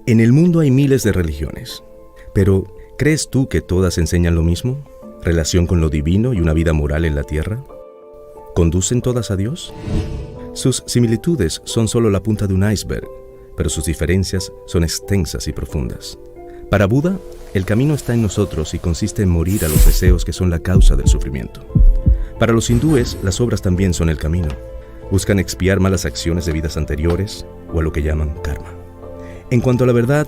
En el mundo hay miles de religiones, pero ¿crees tú que todas enseñan lo mismo? ¿Relación con lo divino y una vida moral en la tierra? ¿Conducen todas a Dios? Sus similitudes son solo la punta de un iceberg, pero sus diferencias son extensas y profundas. Para Buda, el camino está en nosotros y consiste en morir a los deseos que son la causa del sufrimiento. Para los hindúes, las obras también son el camino. Buscan expiar malas acciones de vidas anteriores o a lo que llaman karma. En cuanto a la verdad,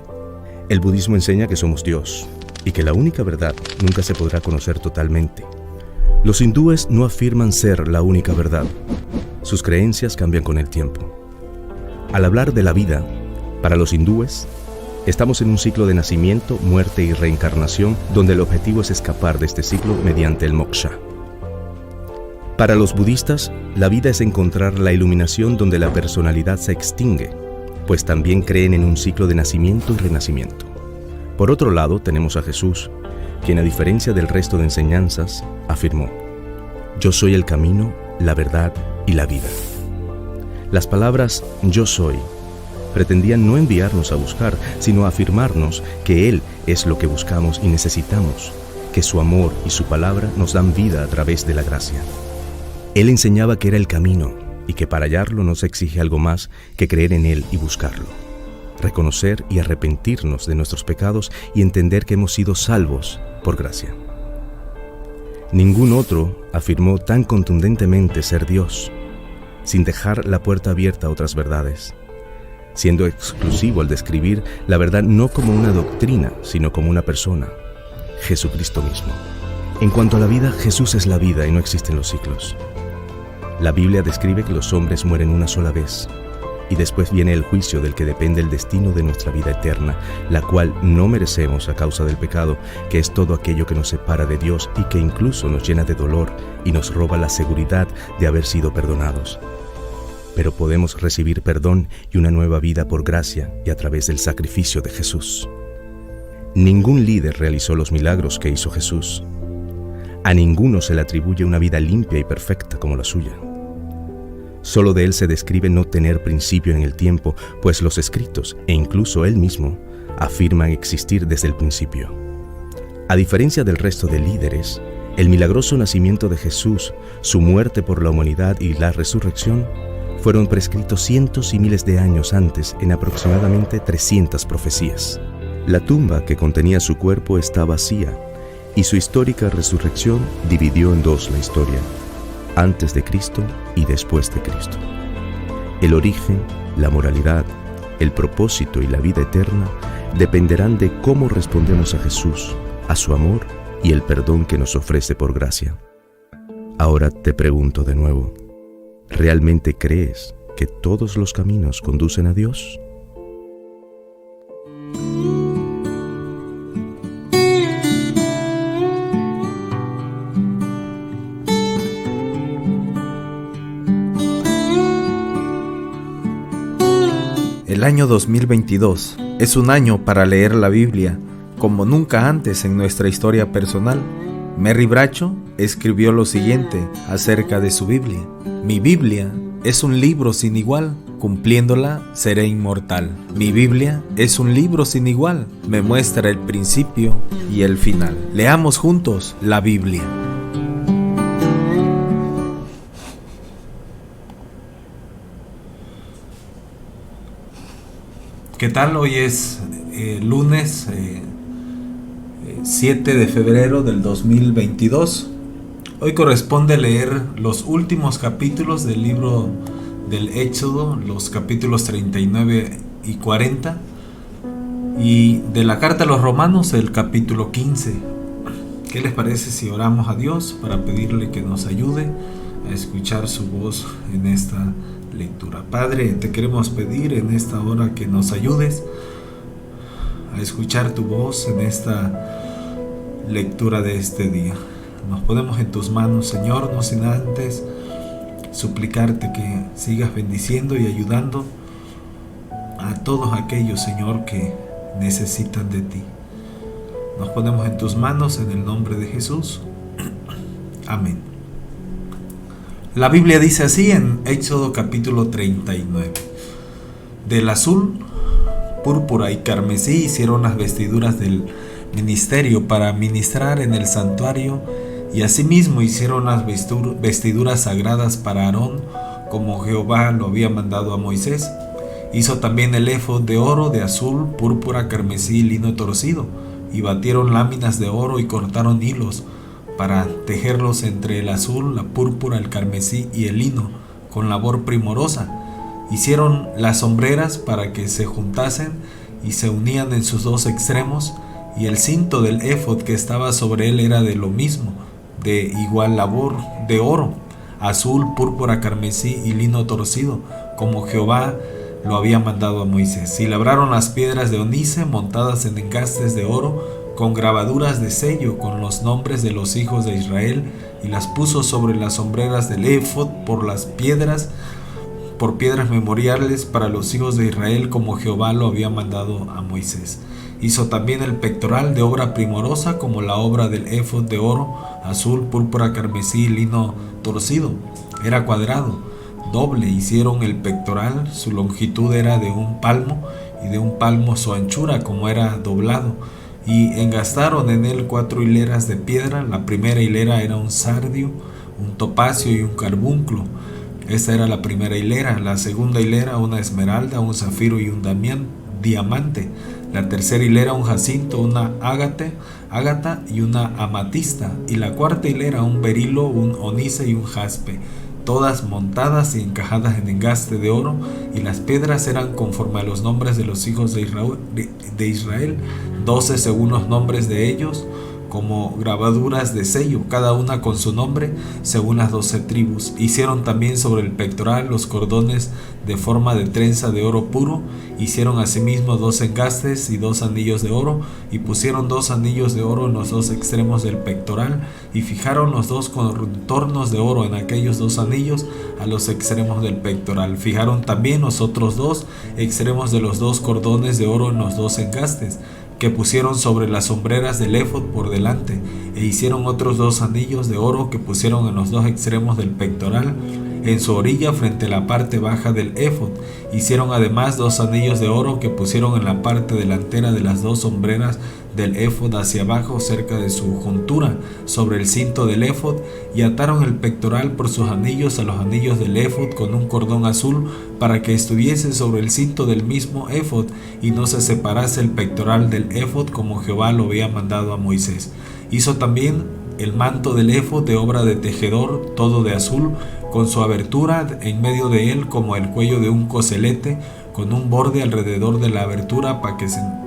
el budismo enseña que somos Dios y que la única verdad nunca se podrá conocer totalmente. Los hindúes no afirman ser la única verdad. Sus creencias cambian con el tiempo. Al hablar de la vida, para los hindúes, estamos en un ciclo de nacimiento, muerte y reencarnación donde el objetivo es escapar de este ciclo mediante el moksha. Para los budistas, la vida es encontrar la iluminación donde la personalidad se extingue, pues también creen en un ciclo de nacimiento y renacimiento. Por otro lado, tenemos a Jesús, quien a diferencia del resto de enseñanzas, afirmó: «Yo soy el camino, la verdad y la vida». Las palabras «yo soy» pretendían no enviarnos a buscar, sino a afirmarnos que Él es lo que buscamos y necesitamos, que su amor y su palabra nos dan vida a través de la gracia. Él enseñaba que era el camino y que para hallarlo no se exige algo más que creer en Él y buscarlo, reconocer y arrepentirnos de nuestros pecados y entender que hemos sido salvos por gracia. Ningún otro afirmó tan contundentemente ser Dios, sin dejar la puerta abierta a otras verdades, siendo exclusivo al describir la verdad no como una doctrina, sino como una persona, Jesucristo mismo. En cuanto a la vida, Jesús es la vida y no existen los ciclos. La Biblia describe que los hombres mueren una sola vez, y después viene el juicio del que depende el destino de nuestra vida eterna, la cual no merecemos a causa del pecado, que es todo aquello que nos separa de Dios y que incluso nos llena de dolor y nos roba la seguridad de haber sido perdonados. Pero podemos recibir perdón y una nueva vida por gracia y a través del sacrificio de Jesús. Ningún líder realizó los milagros que hizo Jesús. A ninguno se le atribuye una vida limpia y perfecta como la suya. Solo de él se describe no tener principio en el tiempo, pues los escritos, e incluso él mismo, afirman existir desde el principio. A diferencia del resto de líderes, el milagroso nacimiento de Jesús, su muerte por la humanidad y la resurrección fueron prescritos cientos y miles de años antes en aproximadamente 300 profecías. La tumba que contenía su cuerpo está vacía y su histórica resurrección dividió en dos la historia, antes de Cristo y después de Cristo. El origen, la moralidad, el propósito y la vida eterna dependerán de cómo respondemos a Jesús, a su amor y el perdón que nos ofrece por gracia. Ahora te pregunto de nuevo, ¿realmente crees que todos los caminos conducen a Dios? El año 2022 es un año para leer la Biblia como nunca antes en nuestra historia personal. Merry Bracho escribió lo siguiente acerca de su Biblia: «Mi Biblia es un libro sin igual, cumpliéndola seré inmortal. Mi Biblia es un libro sin igual, me muestra el principio y el final». Leamos juntos la Biblia. ¿Qué tal? Hoy es lunes 7 de febrero del 2022. Hoy corresponde leer los últimos capítulos del libro del Éxodo, los capítulos 39 y 40, y de la carta a los Romanos, el capítulo 15. ¿Qué les parece si oramos a Dios para pedirle que nos ayude a escuchar su voz en esta lectura? Padre, te queremos pedir en esta hora que nos ayudes a escuchar tu voz en esta lectura de este día. Nos ponemos en tus manos, Señor, no sin antes suplicarte que sigas bendiciendo y ayudando a todos aquellos, Señor, que necesitan de ti. Nos ponemos en tus manos en el nombre de Jesús. Amén. La Biblia dice así en Éxodo capítulo 39: «Del azul púrpura y carmesí hicieron las vestiduras del ministerio para ministrar en el santuario, y asimismo hicieron las vestiduras sagradas para Aarón, como Jehová lo había mandado a Moisés. Hizo también el éfod de oro, de azul, púrpura, carmesí y lino torcido, y batieron láminas de oro y cortaron hilos para tejerlos entre el azul, la púrpura, el carmesí y el lino, con labor primorosa. Hicieron las sombreras para que se juntasen y se unían en sus dos extremos, y el cinto del éfod que estaba sobre él era de lo mismo, de igual labor, de oro, azul, púrpura, carmesí y lino torcido, como Jehová lo había mandado a Moisés. Y labraron las piedras de onice montadas en engastes de oro, con grabaduras de sello, con los nombres de los hijos de Israel, y las puso sobre las sombreras del éfod por piedras memoriales para los hijos de Israel, como Jehová lo había mandado a Moisés. Hizo también el pectoral de obra primorosa, como la obra del éfod de oro, azul, púrpura, carmesí y lino torcido. Era cuadrado, doble. Hicieron el pectoral, su longitud era de 1 palmo, y de 1 palmo su anchura, como era doblado. Y engastaron en él 4 hileras de piedra. La primera hilera era un sardio, un topacio y un carbunclo. Esta era la primera hilera. La segunda hilera una esmeralda, un zafiro y un diamante. La tercera hilera un jacinto, una ágata y una amatista. Y la cuarta hilera un berilo, un onice y un jaspe, todas montadas y encajadas en engaste de oro. Y las piedras eran conforme a los nombres de los hijos de Israel, 12 según los nombres de ellos, como grabaduras de sello, cada una con su nombre, según las 12 tribus. Hicieron también sobre el pectoral los cordones de forma de trenza de oro puro. Hicieron asimismo 2 engastes y 2 anillos de oro, y pusieron 2 anillos de oro en los 2 extremos del pectoral, y fijaron los 2 contornos de oro en aquellos 2 anillos a los extremos del pectoral. Fijaron también los otros 2 extremos de los 2 cordones de oro en los 2 engastes, que pusieron sobre las sombreras del éfod por delante, e hicieron otros 2 anillos de oro que pusieron en los 2 extremos del pectoral, en su orilla frente a la parte baja del éfod. Hicieron además 2 anillos de oro que pusieron en la parte delantera de las 2 sombreras del éfod hacia abajo, cerca de su juntura, sobre el cinto del éfod, y ataron el pectoral por sus anillos a los anillos del éfod con un cordón azul, para que estuviese sobre el cinto del mismo éfod, y no se separase el pectoral del éfod, como Jehová lo había mandado a Moisés. Hizo también el manto del éfod de obra de tejedor, todo de azul, con su abertura en medio de él como el cuello de un coselete, con un borde alrededor de la abertura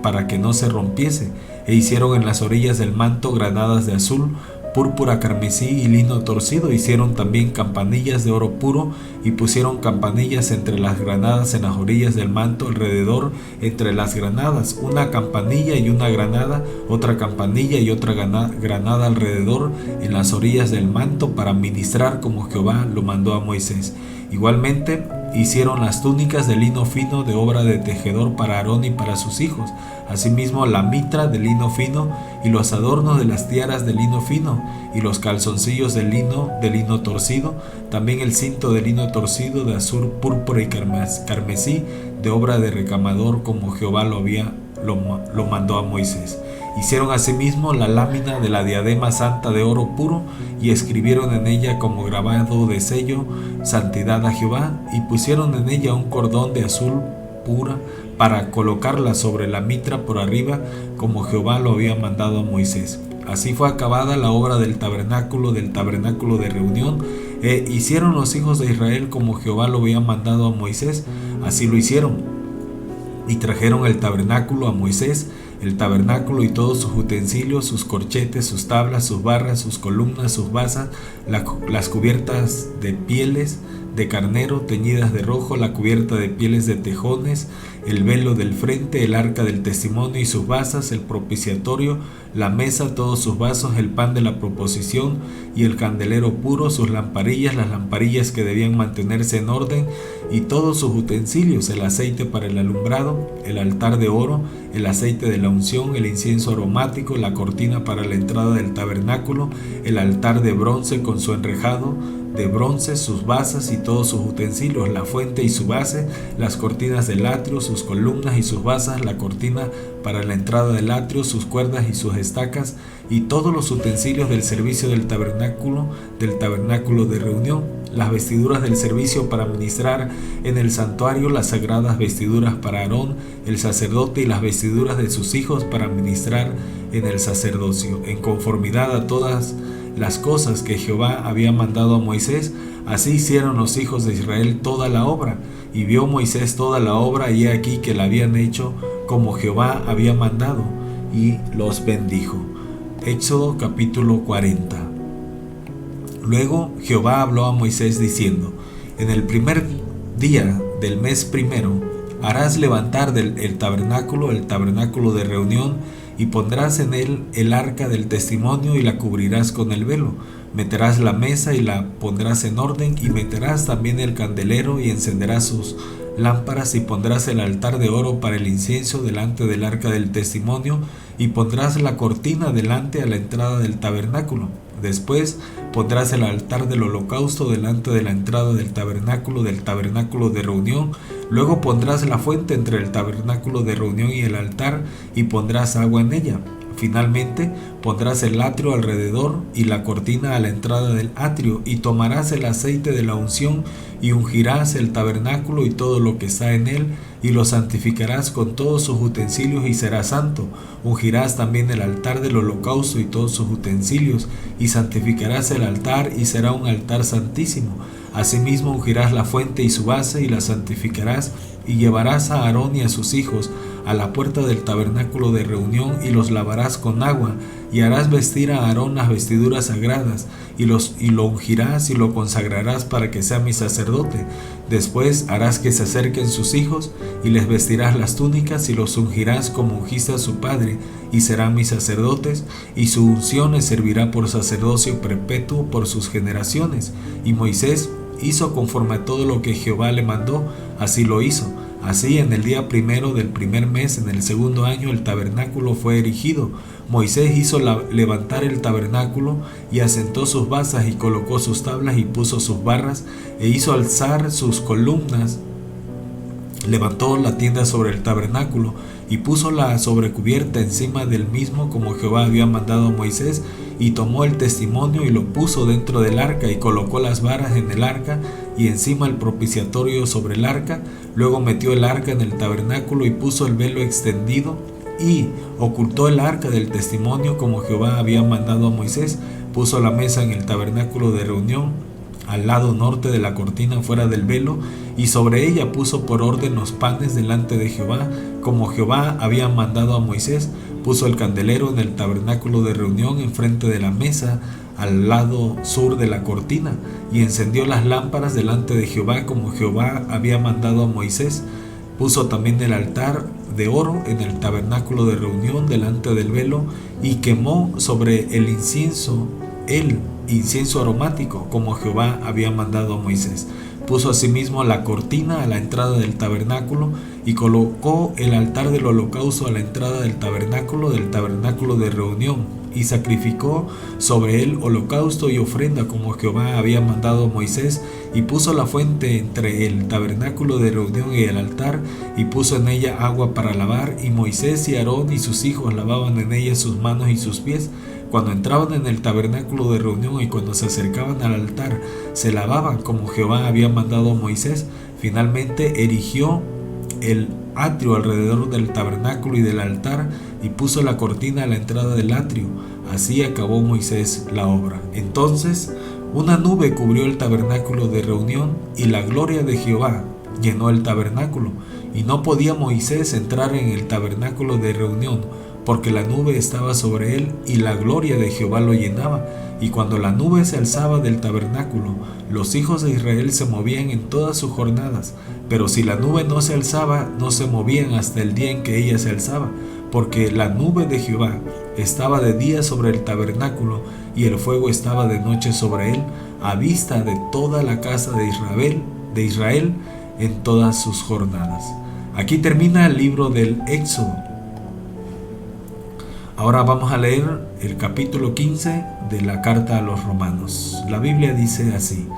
para que no se rompiese. E hicieron en las orillas del manto granadas de azul, púrpura, carmesí y lino torcido. Hicieron también campanillas de oro puro, y pusieron campanillas entre las granadas en las orillas del manto, alrededor entre las granadas, una campanilla y una granada, otra campanilla y otra granada alrededor en las orillas del manto, para ministrar como Jehová lo mandó a Moisés. Igualmente hicieron las túnicas de lino fino de obra de tejedor para Aarón y para sus hijos, asimismo la mitra de lino fino, y los adornos de las tiaras de lino fino, y los calzoncillos de lino torcido, también el cinto de lino torcido de azul, púrpura y carmesí, de obra de recamador, como Jehová lo mandó a Moisés. Hicieron asimismo la lámina de la diadema santa de oro puro, y escribieron en ella como grabado de sello, santidad a Jehová, y pusieron en ella un cordón de azul pura para colocarla sobre la mitra por arriba, como Jehová lo había mandado a Moisés. Así fue acabada la obra del tabernáculo de reunión. Hicieron los hijos de Israel como Jehová lo había mandado a Moisés, así lo hicieron. Y trajeron el tabernáculo a Moisés, el tabernáculo y todos sus utensilios, sus corchetes, sus tablas, sus barras, sus columnas, sus basas, las cubiertas de pieles de carnero teñidas de rojo, la cubierta de pieles de tejones, el velo del frente, el arca del testimonio y sus basas, el propiciatorio, la mesa, todos sus vasos, el pan de la proposición y el candelero puro, sus lamparillas, las lamparillas que debían mantenerse en orden, y todos sus utensilios, el aceite para el alumbrado, el altar de oro, el aceite de la unción, el incienso aromático, la cortina para la entrada del tabernáculo, el altar de bronce con su enrejado, de bronce, sus basas y todos sus utensilios, la fuente y su base, las cortinas del atrio, sus columnas y sus basas, la cortina para la entrada del atrio, sus cuerdas y sus estacas, y todos los utensilios del servicio del tabernáculo de reunión, las vestiduras del servicio para ministrar en el santuario, las sagradas vestiduras para Aarón, el sacerdote, y las vestiduras de sus hijos para ministrar en el sacerdocio, en conformidad a todas las cosas que Jehová había mandado a Moisés. Así hicieron los hijos de Israel toda la obra, y vio Moisés toda la obra, y he aquí que la habían hecho como Jehová había mandado, y los bendijo. Éxodo capítulo 40. Luego Jehová habló a Moisés diciendo: en el primer día del mes primero harás levantar el tabernáculo de reunión, y pondrás en él el arca del testimonio y la cubrirás con el velo. Meterás la mesa y la pondrás en orden, y meterás también el candelero y encenderás sus lámparas, y pondrás el altar de oro para el incienso delante del arca del testimonio, y pondrás la cortina delante a la entrada del tabernáculo. Después pondrás el altar del holocausto delante de la entrada del tabernáculo de reunión. Luego pondrás la fuente entre el tabernáculo de reunión y el altar, y pondrás agua en ella. Finalmente pondrás el atrio alrededor y la cortina a la entrada del atrio, y tomarás el aceite de la unción y ungirás el tabernáculo y todo lo que está en él, y lo santificarás con todos sus utensilios, y será santo. Ungirás también el altar del holocausto y todos sus utensilios, y santificarás el altar, y será un altar santísimo. Asimismo ungirás la fuente y su base, y la santificarás, y llevarás a Aarón y a sus hijos a la puerta del tabernáculo de reunión, y los lavarás con agua, y harás vestir a Aarón las vestiduras sagradas, y lo ungirás y lo consagrarás para que sea mi sacerdote. Después harás que se acerquen sus hijos, y les vestirás las túnicas, y los ungirás como ungiste a su padre, y serán mis sacerdotes, y su unción les servirá por sacerdocio perpetuo por sus generaciones. Y Moisés hizo conforme a todo lo que Jehová le mandó, así lo hizo. Así, en el día primero del primer mes, en el segundo año, el tabernáculo fue erigido. Moisés hizo levantar el tabernáculo, y asentó sus basas, y colocó sus tablas, y puso sus barras, e hizo alzar sus columnas. Levantó la tienda sobre el tabernáculo, y puso la sobrecubierta encima del mismo, como Jehová había mandado a Moisés, y tomó el testimonio y lo puso dentro del arca, y colocó las varas en el arca, y encima el propiciatorio sobre el arca. Luego metió el arca en el tabernáculo, y puso el velo extendido, y ocultó el arca del testimonio, como Jehová había mandado a Moisés. Puso la mesa en el tabernáculo de reunión, al lado norte de la cortina fuera del velo, y sobre ella puso por orden los panes delante de Jehová, como Jehová había mandado a Moisés. Puso el candelero en el tabernáculo de reunión enfrente de la mesa, al lado sur de la cortina, y encendió las lámparas delante de Jehová, como Jehová había mandado a Moisés. Puso también el altar de oro en el tabernáculo de reunión delante del velo, y quemó sobre el incienso aromático, como Jehová había mandado a Moisés. Puso asimismo la cortina a la entrada del tabernáculo, y colocó el altar del holocausto a la entrada del tabernáculo de reunión, y sacrificó sobre él holocausto y ofrenda, como Jehová había mandado a Moisés. Y puso la fuente entre el tabernáculo de reunión y el altar, y puso en ella agua para lavar, y Moisés y Aarón y sus hijos lavaban en ella sus manos y sus pies. Cuando entraban en el tabernáculo de reunión y cuando se acercaban al altar, se lavaban como Jehová había mandado a Moisés. Finalmente erigió el atrio alrededor del tabernáculo y del altar, y puso la cortina a la entrada del atrio. Así acabó Moisés la obra. Entonces una nube cubrió el tabernáculo de reunión, y la gloria de Jehová llenó el tabernáculo, y no podía Moisés entrar en el tabernáculo de reunión, porque la nube estaba sobre él, y la gloria de Jehová lo llenaba. Y cuando la nube se alzaba del tabernáculo, los hijos de Israel se movían en todas sus jornadas. Pero si la nube no se alzaba, no se movían hasta el día en que ella se alzaba, porque la nube de Jehová estaba de día sobre el tabernáculo, y el fuego estaba de noche sobre él, a vista de toda la casa de Israel en todas sus jornadas. Aquí termina el libro del Éxodo. Ahora vamos a leer el capítulo 15 de la carta a los romanos. La Biblia dice así: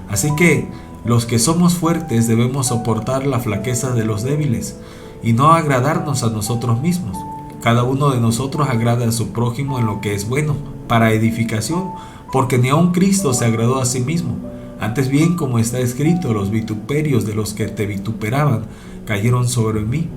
Así que los que somos fuertes debemos soportar la flaqueza de los débiles y no agradarnos a nosotros mismos. Cada uno de nosotros agrada a su prójimo en lo que es bueno, para edificación, porque ni aun Cristo se agradó a sí mismo. Antes bien, como está escrito, los vituperios de los que te vituperaban cayeron sobre mí.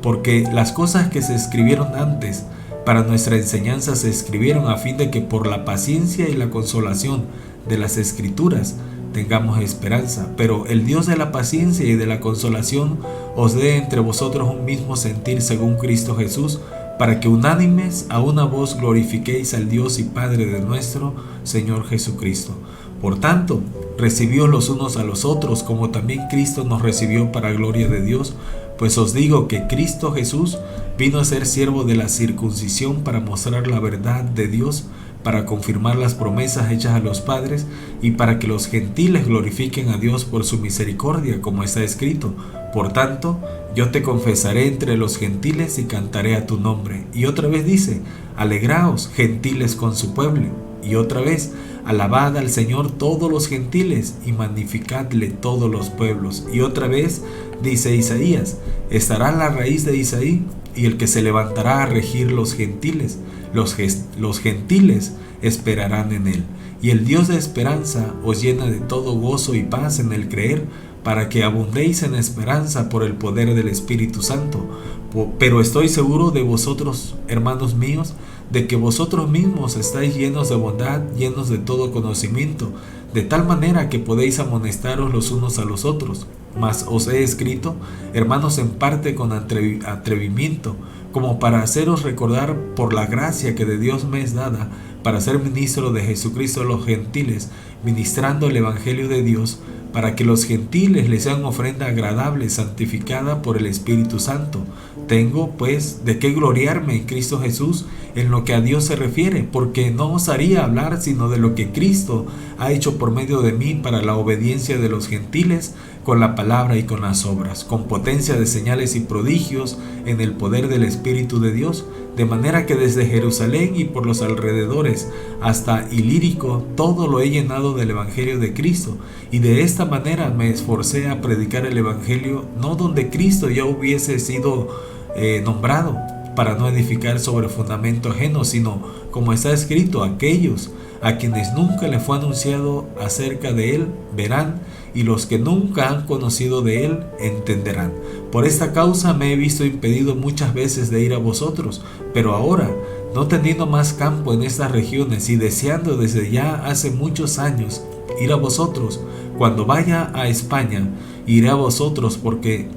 Porque las cosas que se escribieron antes para nuestra enseñanza se escribieron a fin de que por la paciencia y la consolación de las Escrituras tengamos esperanza. Pero el Dios de la paciencia y de la consolación os dé entre vosotros un mismo sentir según Cristo Jesús, para que unánimes a una voz glorifiquéis al Dios y Padre de nuestro Señor Jesucristo. Por tanto, recibíos los unos a los otros, como también Cristo nos recibió para gloria de Dios. Pues os digo que Cristo Jesús vino a ser siervo de la circuncisión para mostrar la verdad de Dios, para confirmar las promesas hechas a los padres y para que los gentiles glorifiquen a Dios por su misericordia, como está escrito. Por tanto, yo te confesaré entre los gentiles y cantaré a tu nombre. Y otra vez dice, alegraos, gentiles, con su pueblo. Y otra vez, alabad al Señor todos los gentiles y magnificadle todos los pueblos. Y otra vez dice Isaías, estará la raíz de Isaí y el que se levantará a regir los gentiles. Los gentiles esperarán en él. Y el Dios de esperanza os llena de todo gozo y paz en el creer, para que abundéis en esperanza por el poder del Espíritu Santo. Pero estoy seguro de vosotros, hermanos míos, de que vosotros mismos estáis llenos de bondad, llenos de todo conocimiento, de tal manera que podéis amonestaros los unos a los otros. Mas os he escrito, hermanos, en parte con atrevimiento, como para haceros recordar por la gracia que de Dios me es dada, para ser ministro de Jesucristo a los gentiles, ministrando el Evangelio de Dios, para que los gentiles les sean ofrenda agradable, santificada por el Espíritu Santo. Tengo, pues, de qué gloriarme en Cristo Jesús en lo que a Dios se refiere, porque no osaría hablar sino de lo que Cristo ha hecho por medio de mí para la obediencia de los gentiles, con la palabra y con las obras, con potencia de señales y prodigios en el poder del Espíritu de Dios, de manera que desde Jerusalén y por los alrededores hasta Ilírico todo lo he llenado del Evangelio de Cristo, y de esta manera me esforcé a predicar el Evangelio no donde Cristo ya hubiese sido nombrado, para no edificar sobre fundamento ajeno, sino como está escrito, aquellos a quienes nunca le fue anunciado acerca de él verán, y los que nunca han conocido de él entenderán. Por esta causa me he visto impedido muchas veces de ir a vosotros, pero ahora, no teniendo más campo en estas regiones y deseando desde ya hace muchos años ir a vosotros, cuando vaya a España, iré a vosotros, porque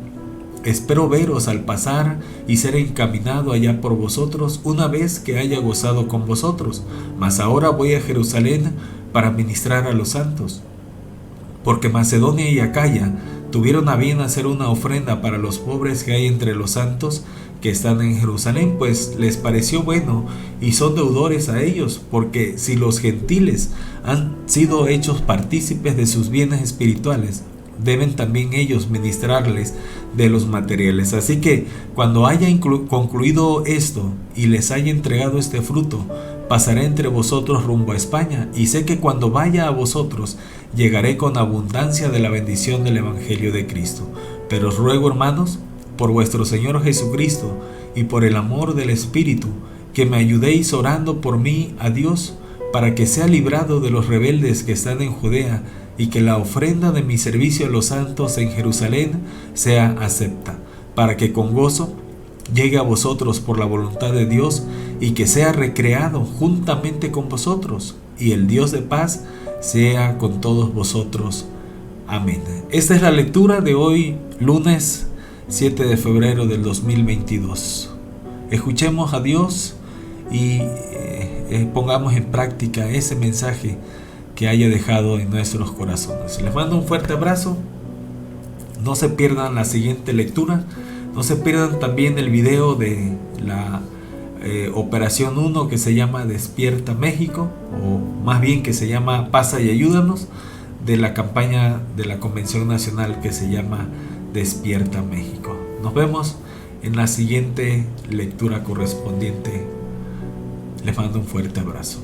espero veros al pasar y ser encaminado allá por vosotros una vez que haya gozado con vosotros. Mas ahora voy a Jerusalén para ministrar a los santos, porque Macedonia y Acaya tuvieron a bien hacer una ofrenda para los pobres que hay entre los santos que están en Jerusalén, pues les pareció bueno y son deudores a ellos, porque si los gentiles han sido hechos partícipes de sus bienes espirituales, deben también ellos ministrarles de los materiales. Así que cuando haya concluido esto y les haya entregado este fruto, pasaré entre vosotros rumbo a España, y sé que cuando vaya a vosotros llegaré con abundancia de la bendición del Evangelio de Cristo. Pero os ruego, hermanos, por vuestro Señor Jesucristo y por el amor del Espíritu, que me ayudéis orando por mí a Dios, para que sea librado de los rebeldes que están en Judea, y que la ofrenda de mi servicio a los santos en Jerusalén sea acepta, para que con gozo llegue a vosotros por la voluntad de Dios, y que sea recreado juntamente con vosotros, y el Dios de paz sea con todos vosotros. Amén. Esta es la lectura de hoy, lunes 7 de febrero del 2022. Escuchemos a Dios y pongamos en práctica ese mensaje que haya dejado en nuestros corazones. Les mando un fuerte abrazo. No se pierdan la siguiente lectura. No se pierdan también el video de la Operación 1 que se llama Despierta México, o más bien que se llama Pasa y Ayúdanos, de la campaña de la Convención Nacional que se llama Despierta México. Nos vemos en la siguiente lectura correspondiente. Les mando un fuerte abrazo.